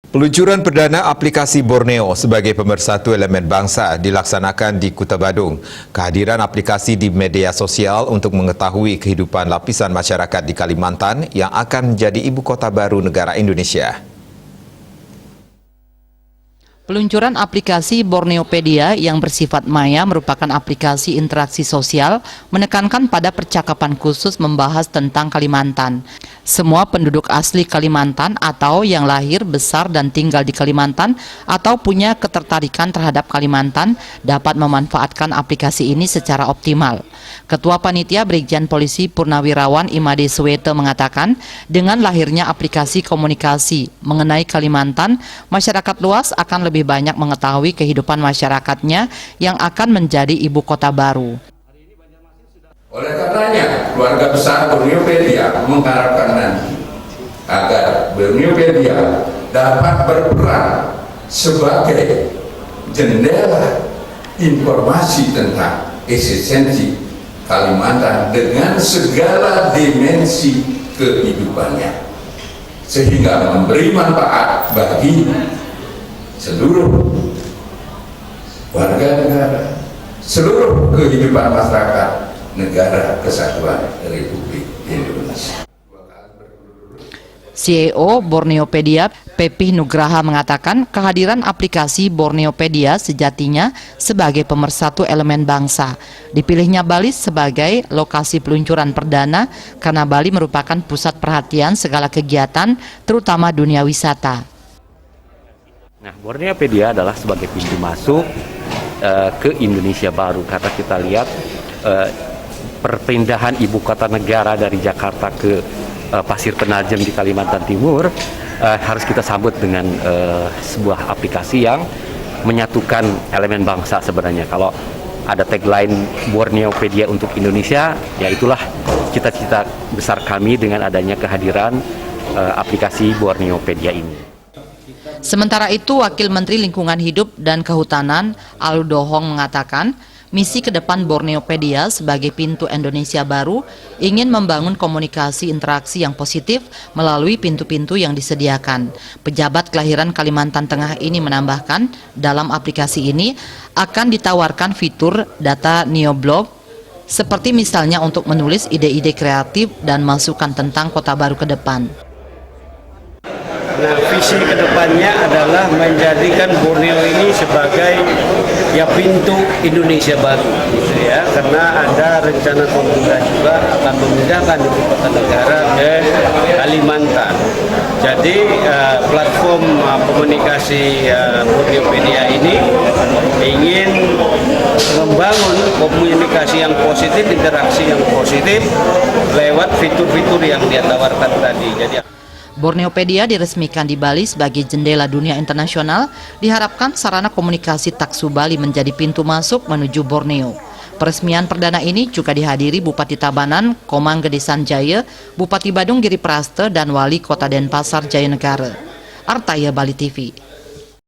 Peluncuran perdana aplikasi Borneo sebagai pemersatu elemen bangsa dilaksanakan di Kuta Badung. Kehadiran aplikasi di media sosial untuk mengetahui kehidupan lapisan masyarakat di Kalimantan yang akan menjadi ibu kota baru negara Indonesia. Peluncuran aplikasi Borneopedia yang bersifat maya merupakan aplikasi interaksi sosial menekankan pada percakapan khusus membahas tentang Kalimantan. Semua penduduk asli Kalimantan atau yang lahir, besar, dan tinggal di Kalimantan atau punya ketertarikan terhadap Kalimantan dapat memanfaatkan aplikasi ini secara optimal. Ketua Panitia Brigjen Polisi Purnawirawan Imade Suweto mengatakan, dengan lahirnya aplikasi komunikasi mengenai Kalimantan, masyarakat luas akan lebih banyak mengetahui kehidupan masyarakatnya yang akan menjadi ibu kota baru. Oleh karenanya, keluarga besar Borneopedia mengharapkan nanti agar Borneopedia dapat berperan sebagai jendela informasi tentang eksistensi Kalimantan dengan segala dimensi kehidupannya, sehingga memberi manfaat bagi seluruh warga negara, seluruh kehidupan masyarakat negara kesatuan Republik Indonesia. CEO Borneopedia, Pepi Nugraha mengatakan kehadiran aplikasi Borneopedia sejatinya sebagai pemersatu elemen bangsa. Dipilihnya Bali sebagai lokasi peluncuran perdana karena Bali merupakan pusat perhatian segala kegiatan, terutama dunia wisata. Nah, Borneopedia adalah sebagai pintu masuk ke Indonesia baru, karena kita lihat perpindahan ibu kota negara dari Jakarta ke Pasir Penajam di Kalimantan Timur harus kita sambut dengan sebuah aplikasi yang menyatukan elemen bangsa sebenarnya. Kalau ada tagline Borneopedia untuk Indonesia, ya itulah cita-cita besar kami dengan adanya kehadiran aplikasi Borneopedia ini. Sementara itu, Wakil Menteri Lingkungan Hidup dan Kehutanan Aludohong mengatakan, misi ke depan Borneopedia sebagai pintu Indonesia baru ingin membangun komunikasi interaksi yang positif melalui pintu-pintu yang disediakan. Pejabat kelahiran Kalimantan Tengah ini menambahkan, dalam aplikasi ini akan ditawarkan fitur data neoblog, seperti misalnya untuk menulis ide-ide kreatif dan masukan tentang kota baru ke depan. Nah, visi kedepannya adalah menjadikan Borneo ini sebagai ya pintu Indonesia baru, gitu ya, karena ada rencana pemerintah juga akan memindahkan ibu kota negara ke Kalimantan. Jadi platform komunikasi Borneopedia ini ingin membangun komunikasi yang positif, interaksi yang positif lewat fitur-fitur yang dia tawarkan tadi. Jadi Borneopedia diresmikan di Bali sebagai jendela dunia internasional, diharapkan sarana komunikasi Taksu Bali menjadi pintu masuk menuju Borneo. Peresmian perdana ini juga dihadiri Bupati Tabanan, Komang Gede Sanjaya, Bupati Badung Giri Praste, dan Wali Kota Denpasar Jayanegara. Artaya Bali TV.